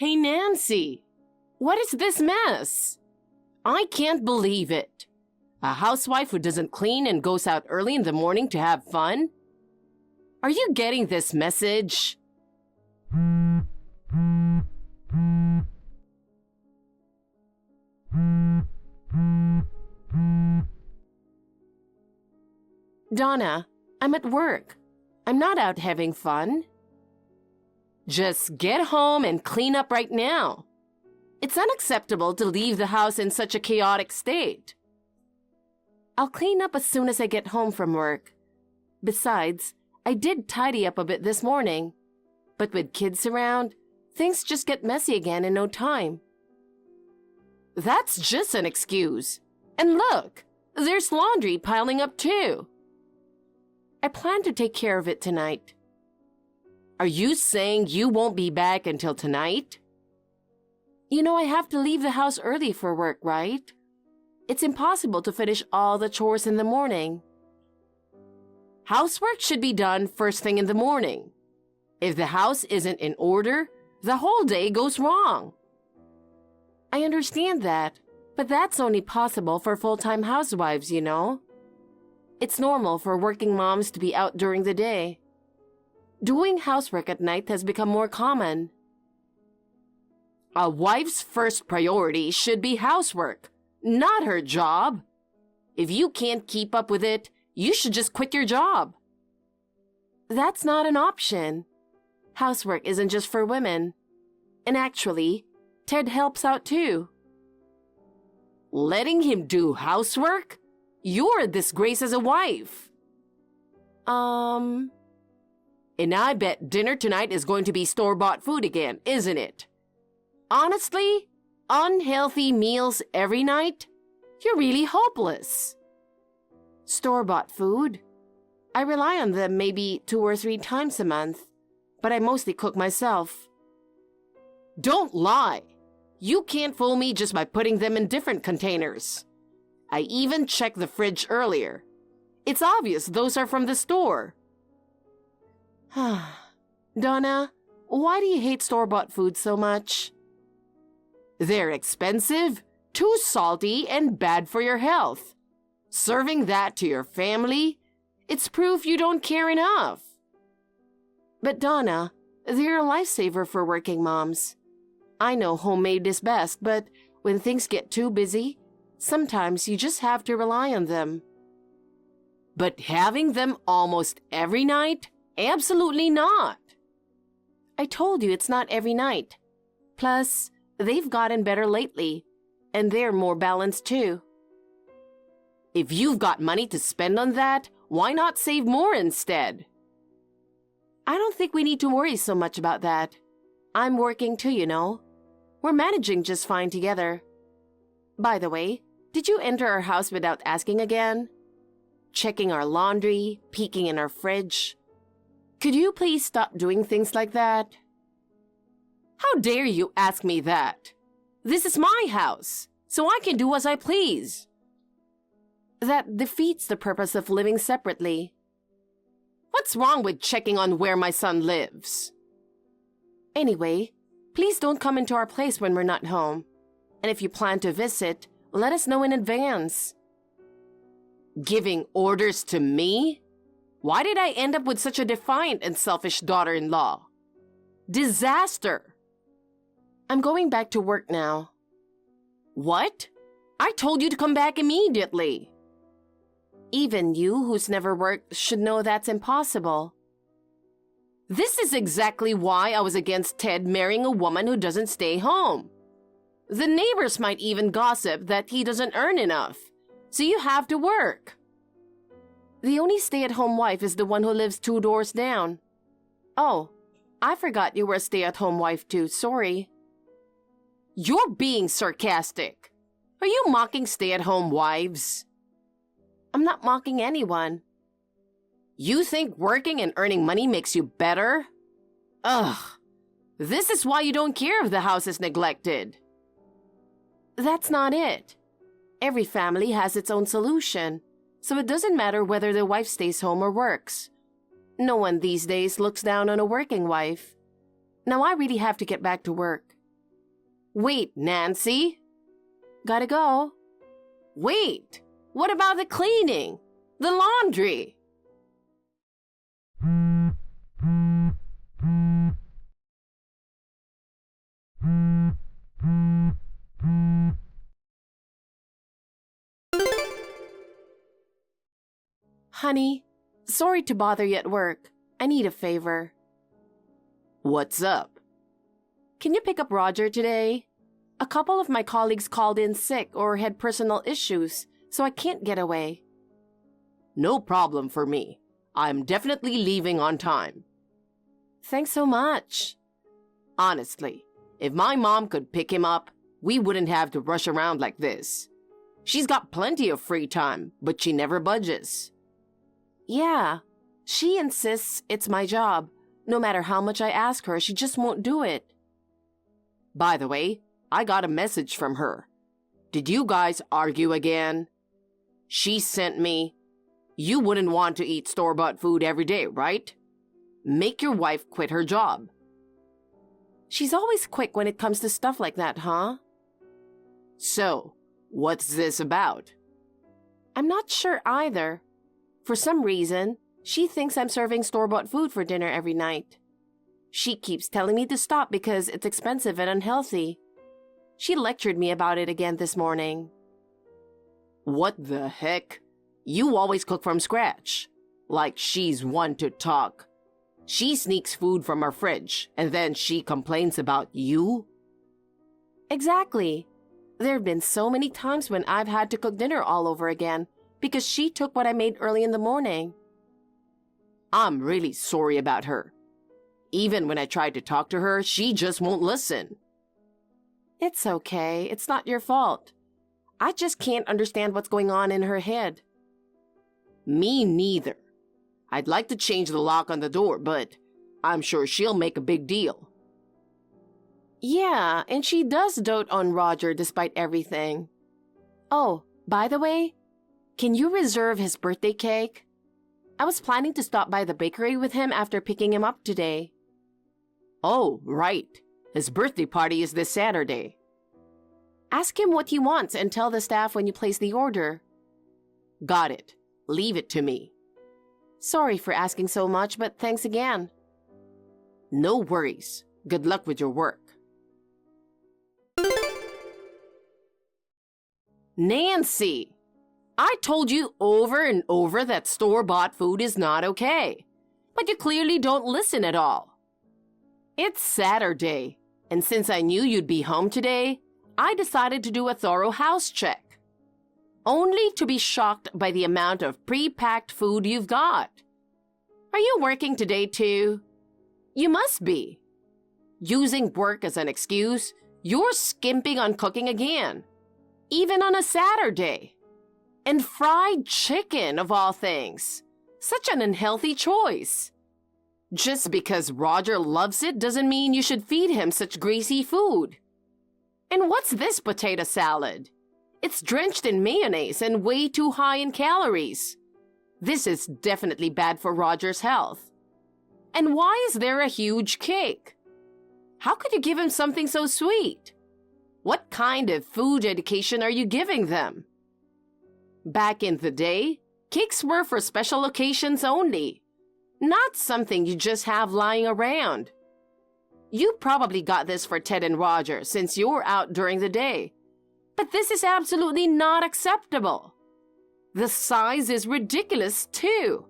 Hey, Nancy, what is this mess? I can't believe it. A housewife who doesn't clean and goes out early in the morning to have fun? Are you getting this message? Donna, I'm at work. I'm not out having fun. Just get home and clean up right now. It's unacceptable to leave the house in such a chaotic state. I'll clean up as soon as I get home from work. Besides, I did tidy up a bit this morning. But with kids around, things just get messy again in no time. That's just an excuse. And look, there's laundry piling up too. I plan to take care of it tonight. Are you saying you won't be back until tonight? You know I have to leave the house early for work, right? It's impossible to finish all the chores in the morning. Housework should be done first thing in the morning. If the house isn't in order, the whole day goes wrong. I understand that, but that's only possible for full-time housewives, you know. It's normal for working moms to be out during the day. Doing housework at night has become more common. A wife's first priority should be housework, not her job. If you can't keep up with it, you should just quit your job. That's not an option. Housework isn't just for women. And actually, Ted helps out too. Letting him do housework? You're a disgrace as a wife. And I bet dinner tonight is going to be store-bought food again, isn't it? Honestly, unhealthy meals every night? You're really hopeless. Store-bought food? I rely on them maybe 2 or 3 times a month, but I mostly cook myself. Don't lie. You can't fool me just by putting them in different containers. I even checked the fridge earlier. It's obvious those are from the store. Donna, why do you hate store-bought food so much? They're expensive, too salty, and bad for your health. Serving that to your family? It's proof you don't care enough. But Donna, they're a lifesaver for working moms. I know homemade is best, but when things get too busy, sometimes you just have to rely on them. But having them almost every night? Absolutely not. I told you it's not every night. Plus, they've gotten better lately, and they're more balanced too. If you've got money to spend on that, why not save more instead? I don't think we need to worry so much about that. I'm working too, you know. We're managing just fine together. By the way, did you enter our house without asking again? Checking our laundry, peeking in our fridge. Could you please stop doing things like that? How dare you ask me that? This is my house, so I can do as I please. That defeats the purpose of living separately. What's wrong with checking on where my son lives? Anyway, please don't come into our place when we're not home. And if you plan to visit, let us know in advance. Giving orders to me? Why did I end up with such a defiant and selfish daughter-in-law? Disaster! I'm going back to work now. What? I told you to come back immediately. Even you, who's never worked, should know that's impossible. This is exactly why I was against Ted marrying a woman who doesn't stay home. The neighbors might even gossip that he doesn't earn enough, so you have to work. The only stay-at-home wife is the one who lives 2 doors down. Oh, I forgot you were a stay-at-home wife too, sorry. You're being sarcastic. Are you mocking stay-at-home wives? I'm not mocking anyone. You think working and earning money makes you better? Ugh, this is why you don't care if the house is neglected. That's not it. Every family has its own solution, so it doesn't matter whether the wife stays home or works. No one these days looks down on a working wife. Now I really have to get back to work. Wait, Nancy. Gotta go. Wait, what about the cleaning? The laundry? Honey, sorry to bother you at work. I need a favor. What's up? Can you pick up Roger today? A couple of my colleagues called in sick or had personal issues, so I can't get away. No problem for me. I'm definitely leaving on time. Thanks so much. Honestly, if my mom could pick him up, we wouldn't have to rush around like this. She's got plenty of free time, but she never budges. Yeah, she insists it's my job. No matter how much I ask her, she just won't do it. By the way, I got a message from her. Did you guys argue again? She sent me, "You wouldn't want to eat store-bought food every day, right? Make your wife quit her job." She's always quick when it comes to stuff like that, huh? So, what's this about? I'm not sure either. For some reason, she thinks I'm serving store-bought food for dinner every night. She keeps telling me to stop because it's expensive and unhealthy. She lectured me about it again this morning. What the heck? You always cook from scratch. Like she's one to talk. She sneaks food from our fridge, and then she complains about you? Exactly. There have been so many times when I've had to cook dinner all over again because she took what I made early in the morning. I'm really sorry about her. Even when I tried to talk to her, she just won't listen. It's okay. It's not your fault. I just can't understand what's going on in her head. Me neither. I'd like to change the lock on the door, but I'm sure she'll make a big deal. Yeah, and she does dote on Roger despite everything. Oh, by the way, can you reserve his birthday cake? I was planning to stop by the bakery with him after picking him up today. Oh, right. His birthday party is this Saturday. Ask him what he wants and tell the staff when you place the order. Got it. Leave it to me. Sorry for asking so much, but thanks again. No worries. Good luck with your work. Nancy! I told you over and over that store-bought food is not okay. But you clearly don't listen at all. It's Saturday, and since I knew you'd be home today, I decided to do a thorough house check. Only to be shocked by the amount of pre-packed food you've got. Are you working today too? You must be. Using work as an excuse, you're skimping on cooking again. Even on a Saturday. And fried chicken, of all things. Such an unhealthy choice. Just because Roger loves it doesn't mean you should feed him such greasy food. And what's this potato salad? It's drenched in mayonnaise and way too high in calories. This is definitely bad for Roger's health. And why is there a huge cake? How could you give him something so sweet? What kind of food education are you giving them? Back in the day, cakes were for special occasions only, not something you just have lying around. You probably got this for Ted and Roger since you're out during the day. But this is absolutely not acceptable. The size is ridiculous, too.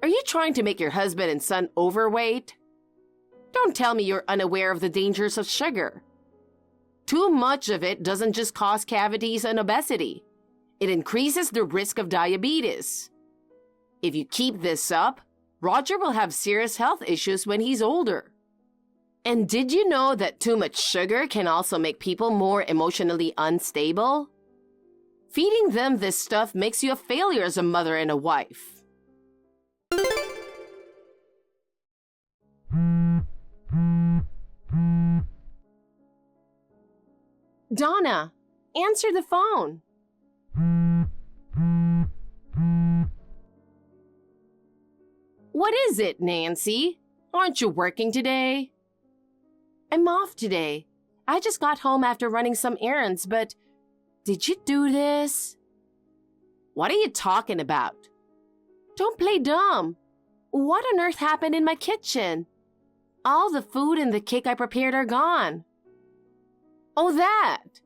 Are you trying to make your husband and son overweight? Don't tell me you're unaware of the dangers of sugar. Too much of it doesn't just cause cavities and obesity. It increases the risk of diabetes. If you keep this up, Roger will have serious health issues when he's older. And did you know that too much sugar can also make people more emotionally unstable? Feeding them this stuff makes you a failure as a mother and a wife. Donna, answer the phone. What is it, Nancy? Aren't you working today? I'm off today. I just got home after running some errands, but did you do this? What are you talking about? Don't play dumb. What on earth happened in my kitchen? All the food and the cake I prepared are gone. Oh, that!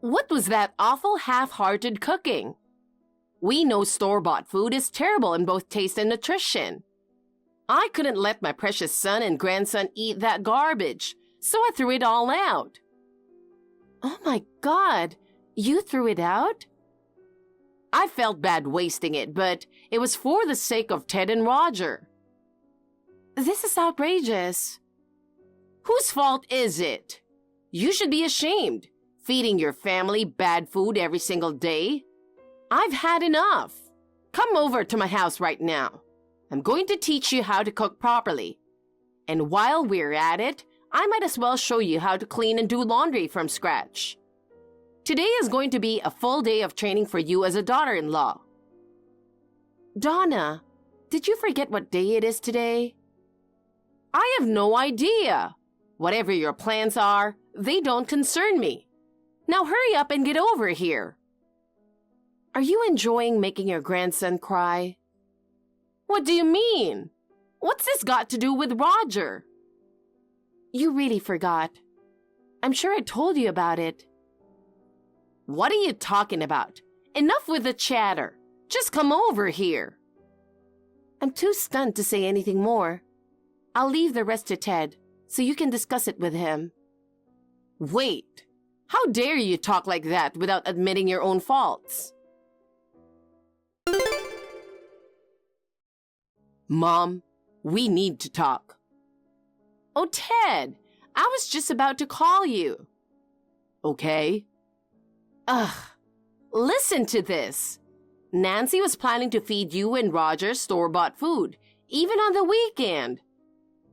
What was that awful half-hearted cooking? We know store-bought food is terrible in both taste and nutrition. I couldn't let my precious son and grandson eat that garbage, so I threw it all out. Oh my God, you threw it out? I felt bad wasting it, but it was for the sake of Ted and Roger. This is outrageous. Whose fault is it? You should be ashamed, feeding your family bad food every single day. I've had enough. Come over to my house right now. I'm going to teach you how to cook properly. And while we're at it, I might as well show you how to clean and do laundry from scratch. Today is going to be a full day of training for you as a daughter-in-law. Donna, did you forget what day it is today? I have no idea. Whatever your plans are, they don't concern me. Now hurry up and get over here. Are you enjoying making your grandson cry? What do you mean? What's this got to do with Roger? You really forgot. I'm sure I told you about it. What are you talking about? Enough with the chatter. Just come over here. I'm too stunned to say anything more. I'll leave the rest to Ted, so you can discuss it with him. Wait. How dare you talk like that without admitting your own faults? Mom, we need to talk. Oh, Ted, I was just about to call you. Okay. Ugh, listen to this. Nancy was planning to feed you and Roger store-bought food, even on the weekend.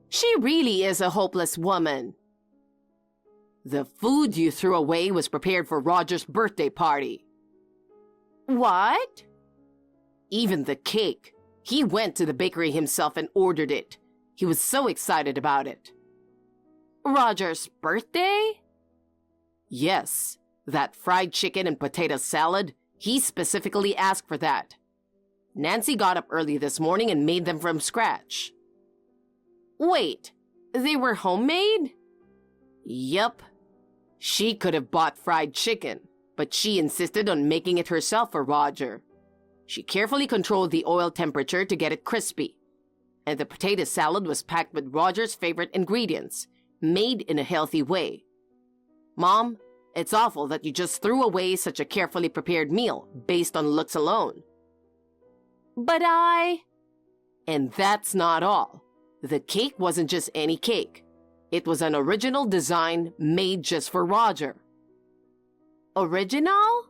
She really is a hopeless woman. The food you threw away was prepared for Roger's birthday party. What? Even the cake. He went to the bakery himself and ordered it. He was so excited about it. Roger's birthday? Yes, that fried chicken and potato salad, he specifically asked for that. Nancy got up early this morning and made them from scratch. Wait, they were homemade? Yup. She could have bought fried chicken, but she insisted on making it herself for Roger. She carefully controlled the oil temperature to get it crispy. And the potato salad was packed with Roger's favorite ingredients, made in a healthy way. Mom, it's awful that you just threw away such a carefully prepared meal based on looks alone. But And that's not all. The cake wasn't just any cake. It was an original design made just for Roger. Original?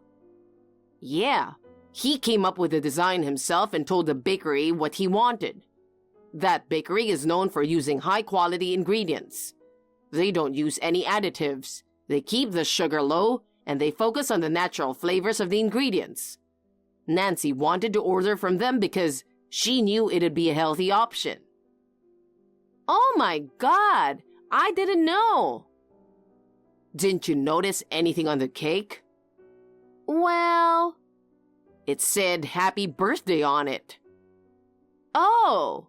Yeah, he came up with the design himself and told the bakery what he wanted. That bakery is known for using high-quality ingredients. They don't use any additives. They keep the sugar low, and they focus on the natural flavors of the ingredients. Nancy wanted to order from them because she knew it'd be a healthy option. Oh my God! I didn't know! Didn't you notice anything on the cake? Well... It said happy birthday on it. Oh!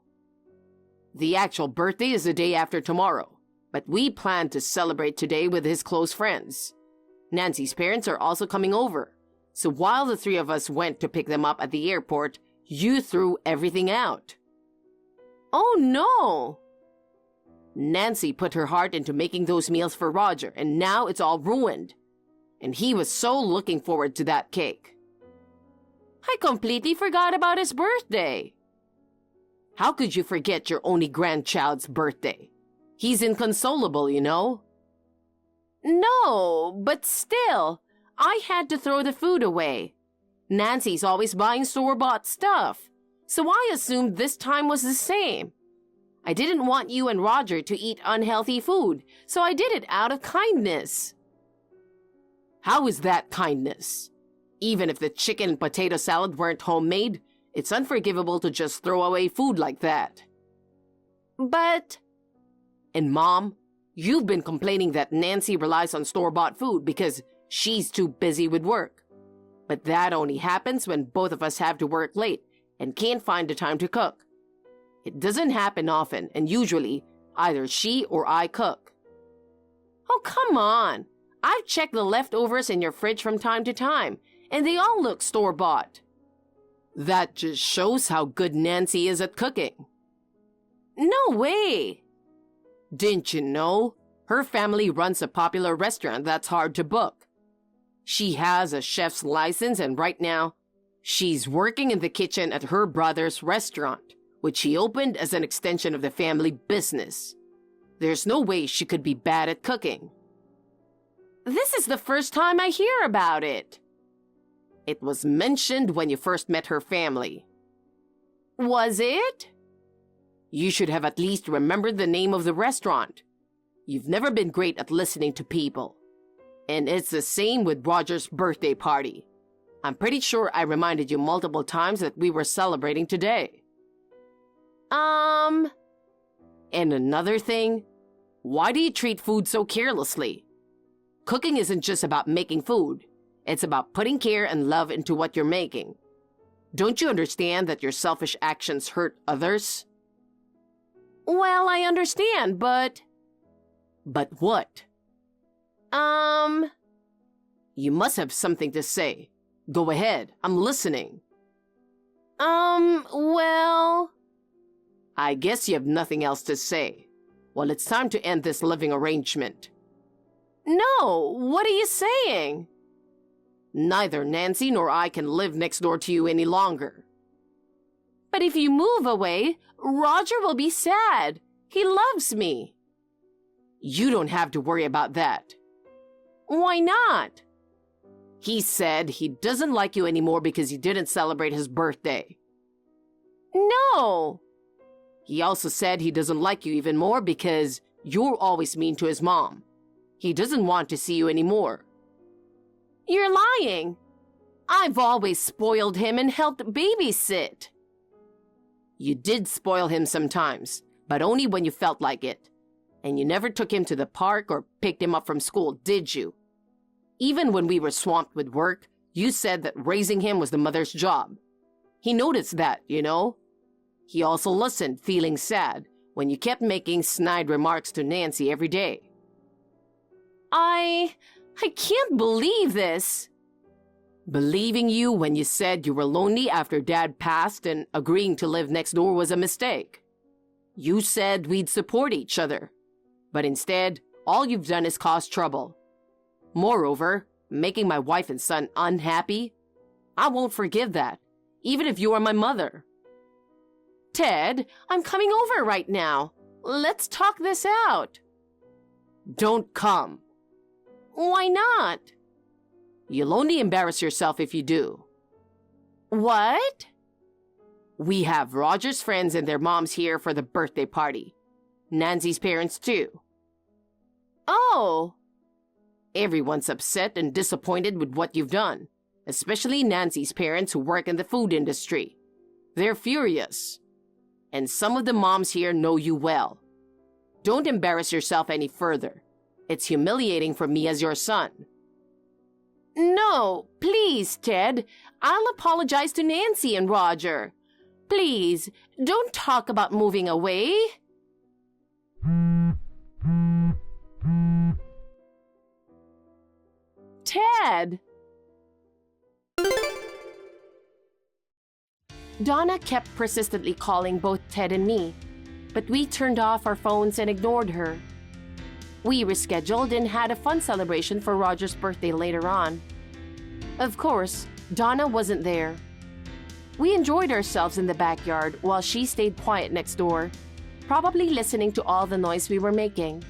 The actual birthday is the day after tomorrow, but we plan to celebrate today with his close friends. Nancy's parents are also coming over, so while the three of us went to pick them up at the airport, you threw everything out. Oh no! Nancy put her heart into making those meals for Roger, and now it's all ruined. And he was so looking forward to that cake. I completely forgot about his birthday. How could you forget your only grandchild's birthday? He's inconsolable, you know. No, but still, I had to throw the food away. Nancy's always buying store-bought stuff, so I assumed this time was the same. I didn't want you and Roger to eat unhealthy food, so I did it out of kindness. How is that kindness? Even if the chicken and potato salad weren't homemade, it's unforgivable to just throw away food like that. But... And Mom, You've been complaining that Nancy relies on store-bought food because she's too busy with work. But that only happens when both of us have to work late and can't find the time to cook. It doesn't happen often, and usually either she or I cook. Oh, come on. I've checked the leftovers in your fridge from time to time, and they all look store-bought. That just shows how good Nancy is at cooking. No way! Didn't you know? Her family runs a popular restaurant that's hard to book. She has a chef's license, and right now, she's working in the kitchen at her brother's restaurant, which she opened as an extension of the family business. There's no way she could be bad at cooking. This is the first time I hear about it. It was mentioned when you first met her family. Was it? You should have at least remembered the name of the restaurant. You've never been great at listening to people. And it's the same with Roger's birthday party. I'm pretty sure I reminded you multiple times that we were celebrating today. And another thing, why do you treat food so carelessly? Cooking isn't just about making food. It's about putting care and love into what you're making. Don't you understand that your selfish actions hurt others? Well, I understand, but... But what? You must have something to say. Go ahead, I'm listening. Well... I guess you have nothing else to say. Well, it's time to end this living arrangement. No, what are you saying? Neither Nancy nor I can live next door to you any longer. But if you move away, Roger will be sad. He loves me. You don't have to worry about that. Why not? He said he doesn't like you anymore because you didn't celebrate his birthday. No. He also said he doesn't like you even more because you're always mean to his mom. He doesn't want to see you anymore. You're lying. I've always spoiled him and helped babysit. You did spoil him sometimes, but only when you felt like it. And you never took him to the park or picked him up from school, did you? Even when we were swamped with work, you said that raising him was the mother's job. He noticed that, you know? He also listened, feeling sad, when you kept making snide remarks to Nancy every day. I can't believe this. Believing you when you said you were lonely after Dad passed and agreeing to live next door was a mistake. You said we'd support each other, but instead, all you've done is cause trouble. Moreover, making my wife and son unhappy, I won't forgive that, even if you are my mother. Ted, I'm coming over right now. Let's talk this out. Don't come. Why not? You'll only embarrass yourself if you do. What? We have Roger's friends and their moms here for the birthday party. Nancy's parents too. Oh. Everyone's upset and disappointed with what you've done, especially Nancy's parents who work in the food industry. They're furious. And some of the moms here know you well. Don't embarrass yourself any further. It's humiliating for me as your son. No, please, Ted. I'll apologize to Nancy and Roger. Please, don't talk about moving away. Ted! Donna kept persistently calling both Ted and me, but we turned off our phones and ignored her. We rescheduled and had a fun celebration for Roger's birthday later on. Of course, Donna wasn't there. We enjoyed ourselves in the backyard while she stayed quiet next door, probably listening to all the noise we were making.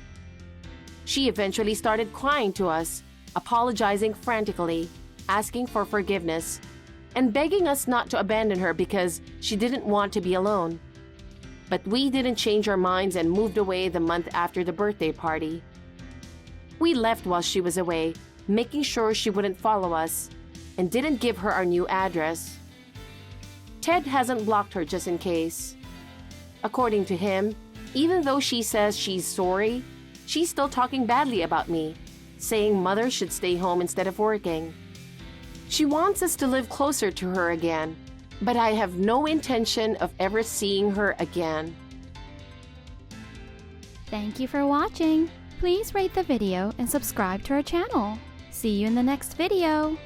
She eventually started crying to us, apologizing frantically, asking for forgiveness, and begging us not to abandon her because she didn't want to be alone. But we didn't change our minds and moved away the month after the birthday party. We left while she was away, making sure she wouldn't follow us, and didn't give her our new address. Ted hasn't blocked her just in case. According to him, even though she says she's sorry, She's still talking badly about me, saying mother should stay home instead of working. She wants us to live closer to her again, but I have no intention of ever seeing her again. Thank you for watching. Please rate the video and subscribe to our channel. See you in the next video.